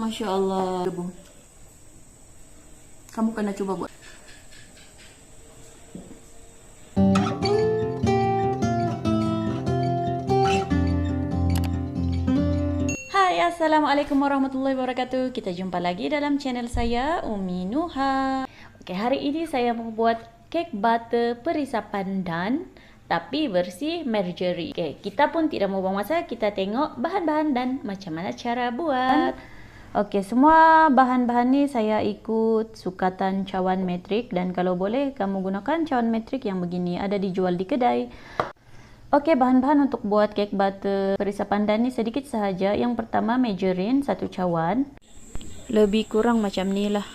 Masya Allah. Kamu kena coba buat. Hai, assalamualaikum warahmatullahi wabarakatuh. Kita jumpa lagi dalam channel saya, Umi Nuha. Oke, hari ini saya mau buat cake butter perisa pandan tapi versi marjorie. Oke, kita pun tidak mau buang masa, kita tengok bahan-bahan dan macam mana cara buat. Oke, semua bahan-bahan ni saya ikut sukatan cawan metrik, dan kalau boleh kamu gunakan cawan metrik yang begini, ada dijual di kedai. Oke, bahan-bahan untuk buat cake butter perisa pandan ni sedikit sahaja. Yang pertama margarine 1 cawan. Lebih kurang macam ni lah.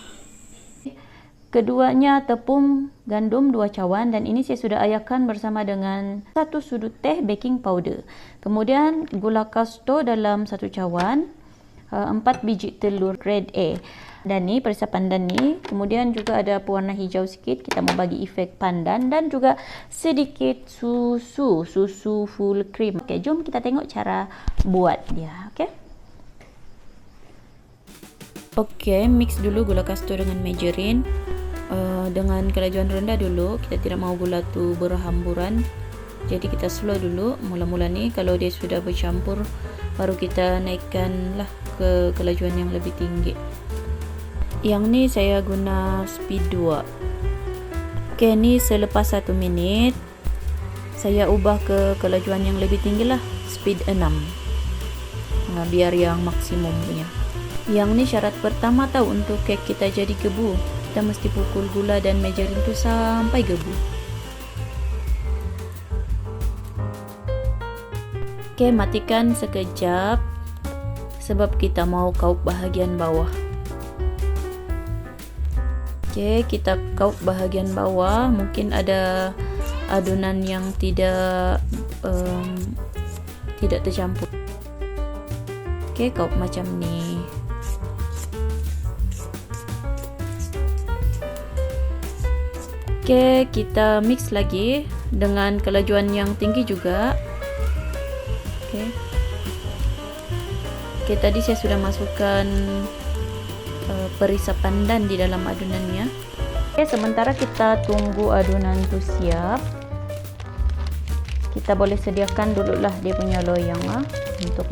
Keduanya tepung gandum 2 cawan, dan ini saya sudah ayahkan bersama dengan 1 sudut teh baking powder. Kemudian gula kasto dalam 1 cawan, 4 biji telur grade A. Dan ni perisa pandan ni, kemudian juga ada pewarna hijau sikit, kita mau bagi efek pandan, dan juga sedikit susu full cream. Okey, jom kita tengok cara buat dia. Okey. Okey, mix dulu gula kasto dengan margarine. Dengan kelajuan rendah dulu, kita tidak mau gula tu berhamburan, jadi kita slow dulu. Mula-mula ni kalau dia sudah bercampur, baru kita naikkan lah ke kelajuan yang lebih tinggi. Yang ni saya guna speed 2. Okey, ni selepas 1 minit saya ubah ke kelajuan yang lebih tinggi lah, speed 6. Biar yang maksimum punya. Yang ni syarat pertama tahu untuk kek kita jadi gebu. Kita mesti pukul gula dan margarine tu sampai gebu. Okey, matikan sekejap sebab kita mau kaup bahagian bawah. Okey, kita kaup bahagian bawah. Mungkin ada adunan yang tidak tercampur. Okey, kaup macam ni. Okey, kita mix lagi dengan kelajuan yang tinggi juga. Okey. Okey, tadi saya sudah masukkan perisa pandan di dalam adunannya. Okey, sementara kita tunggu adunan tu siap, kita boleh sediakan dululah dia punya loyang untuk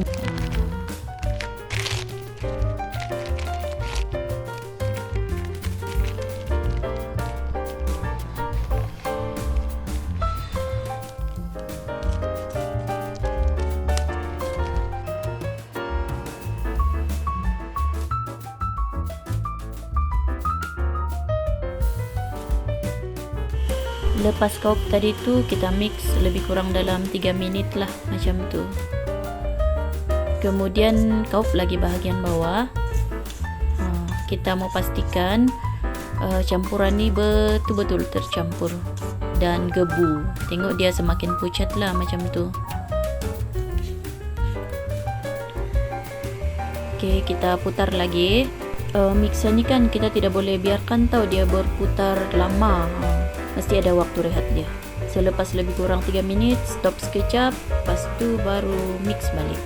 lepas kaup tadi tu kita mix lebih kurang dalam 3 minit lah macam tu. Kemudian kaup lagi bahagian bawah. Kita mau pastikan campuran ni betul-betul tercampur dan gebu. Tengok dia semakin pucat lah macam tu. Okey, kita putar lagi. Mixer ni kan kita tidak boleh biarkan tahu dia berputar lama. Mesti ada waktu rehat dia. Selepas lebih kurang 3 minit, stop sekejap, lepas tu baru mix balik.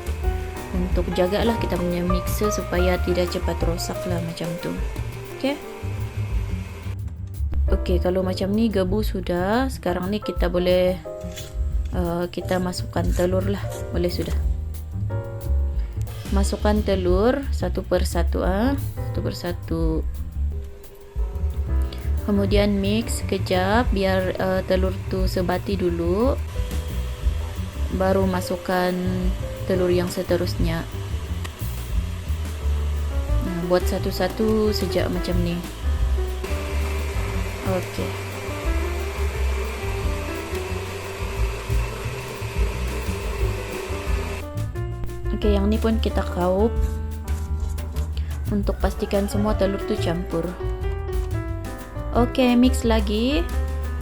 Untuk jagalah kita punya mixer supaya tidak cepat rosak lah macam tu. Okey. Okey, kalau macam ni gebu sudah. Sekarang ni kita boleh kita masukkan telur lah. Boleh sudah. Masukkan telur satu persatu. Kemudian mix sekejap biar telur tu sebati dulu. Baru masukkan telur yang seterusnya. Buat satu-satu sejak macam ni. Okey. Okey, yang ni pun kita kaup untuk pastikan semua telur tu campur. Okey, mix lagi.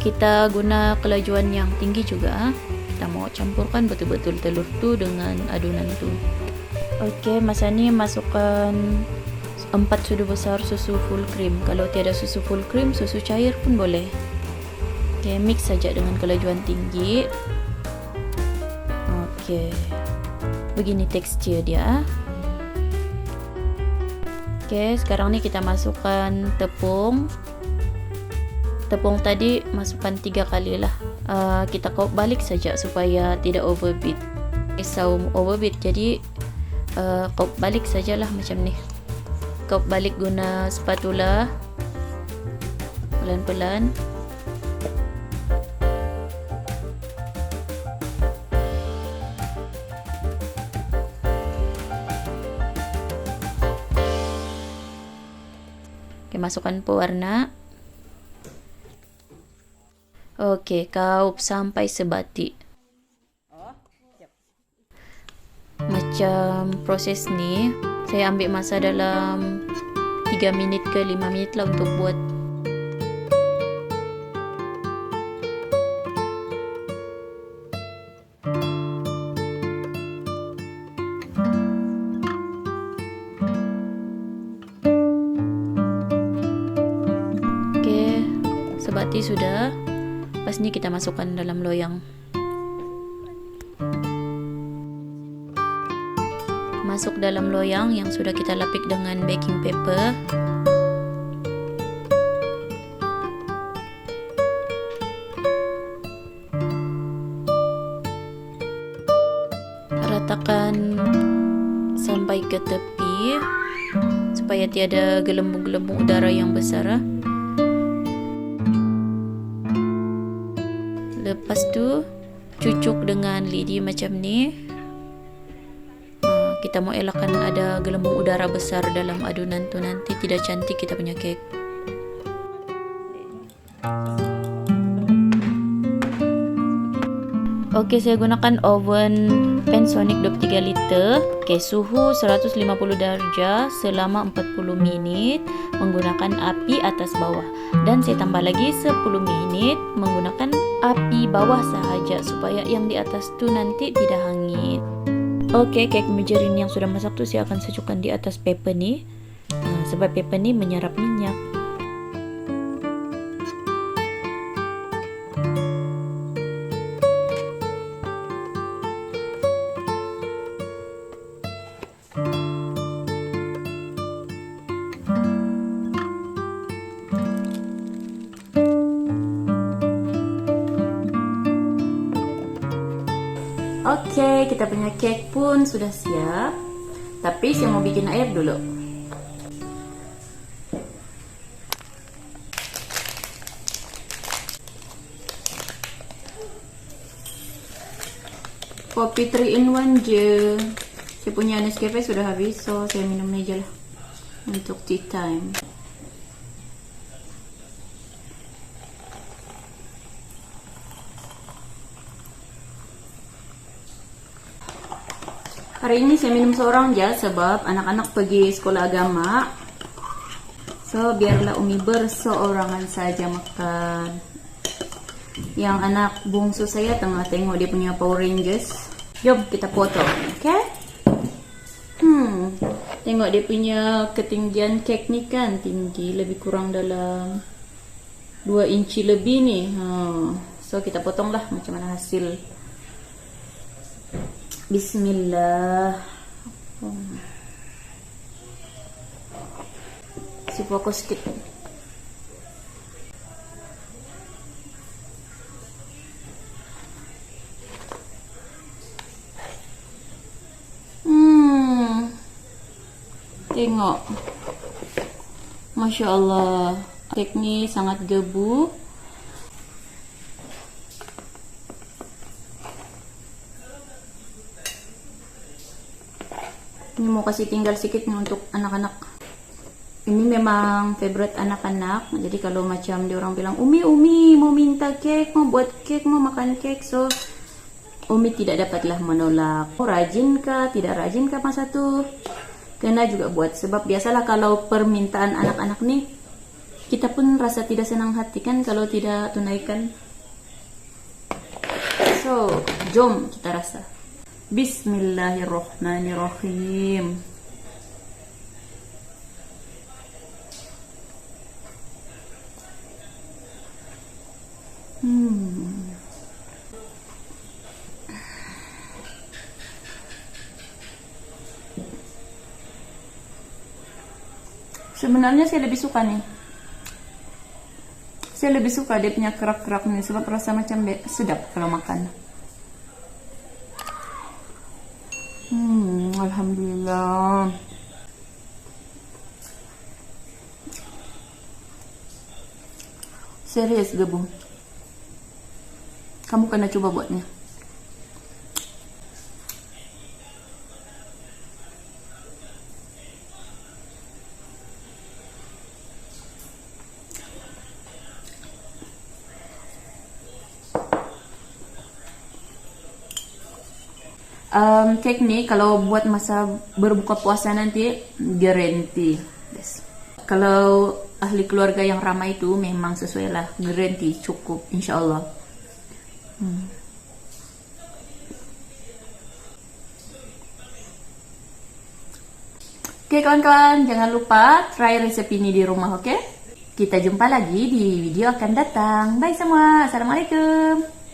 Kita guna kelajuan yang tinggi juga. Kita mau campurkan betul-betul telur tu dengan adunan tu. Okey, masa ni masukkan 4 sudu besar susu full cream. Kalau tiada susu full cream, susu cair pun boleh. Okey, mix saja dengan kelajuan tinggi. Okey. Begini tekstur dia. Oke, sekarang nih kita masukkan tepung. Tepung tadi masukkan 3 kali lah. Kita kop balik saja supaya tidak overbeat. Saum overbeat, jadi kop balik sajalah macam ni. Kop balik guna spatula, pelan-pelan. Oke, masukkan pewarna. Oke, kaup sampai sebati. Macam proses ni, saya ambil masa dalam 3 minit ke 5 minit lah untuk buat. Oke, sebati sudah. Pas ni kita masukkan dalam loyang. Masuk dalam loyang yang sudah kita lapik dengan baking paper. Ratakan sampai ke tepi supaya tiada gelembung-gelembung udara yang besar. Lepas tu cucuk dengan lidi macam ni. Kita mau elakkan ada gelembung udara besar dalam adunan tu, nanti tidak cantik kita punya kek. Oke, saya gunakan oven Panasonic 23 liter. Oke, suhu 150 darjah selama 40 menit menggunakan api atas bawah. Dan saya tambah lagi 10 menit menggunakan api bawah sahaja supaya yang di atas tu nanti tidak hangit. Oke, kek margarin yang sudah masak tu saya akan secukkan di atas paper ni. Sebab paper ni menyerap minyak. Oke, kita punya cake pun sudah siap. Tapi saya mau bikin air dulu. Kopi 3 in 1 je. Saya punya Nescafe sudah habis, so saya minum ni je lah untuk tea time. Hari ini saya minum seorang je sebab anak-anak pergi sekolah agama. So biarlah Umi berseorangan saja makan. Yang anak bungsu saya tengah tengok dia punya Power Rangers. Jom kita foto, okay? Tengok dia punya ketinggian kek ni kan, tinggi lebih kurang dalam 2 inci lebih ni. So kita potong lah macam mana hasil. Bismillah. Si fokus sikit. Tengok. Masya Allah. Kek ni sangat gebu. Ini mau kasih tinggal sedikit nih untuk anak-anak. Ini memang favorite anak-anak. Jadi kalau macam dia orang bilang, Umi mau minta kek, mau buat kek, mau makan kek, so Umi tidak dapatlah menolak. Rajin kah, tidak rajin kah masa tu? Kena juga buat. Sebab biasalah kalau permintaan anak-anak nih, kita pun rasa tidak senang hati kan kalau tidak tunaikan. So, jom kita rasa. Bismillahirrahmanirrahim. Sebenarnya saya lebih suka nih. Saya lebih suka dia punya kerak-kerak nih sebab rasa macam sedap kalau makan. Alhamdulillah. Serius gabung. Kamu kena coba buatnya. Cake nih kalau buat masa berbuka puasa nanti guarantee. Yes. Kalau ahli keluarga yang ramai itu memang sesuai lah, guarantee cukup insyaallah. Oke kawan-kawan, jangan lupa try resep ini di rumah, oke? Kita jumpa lagi di video akan datang. Bye semua, assalamualaikum.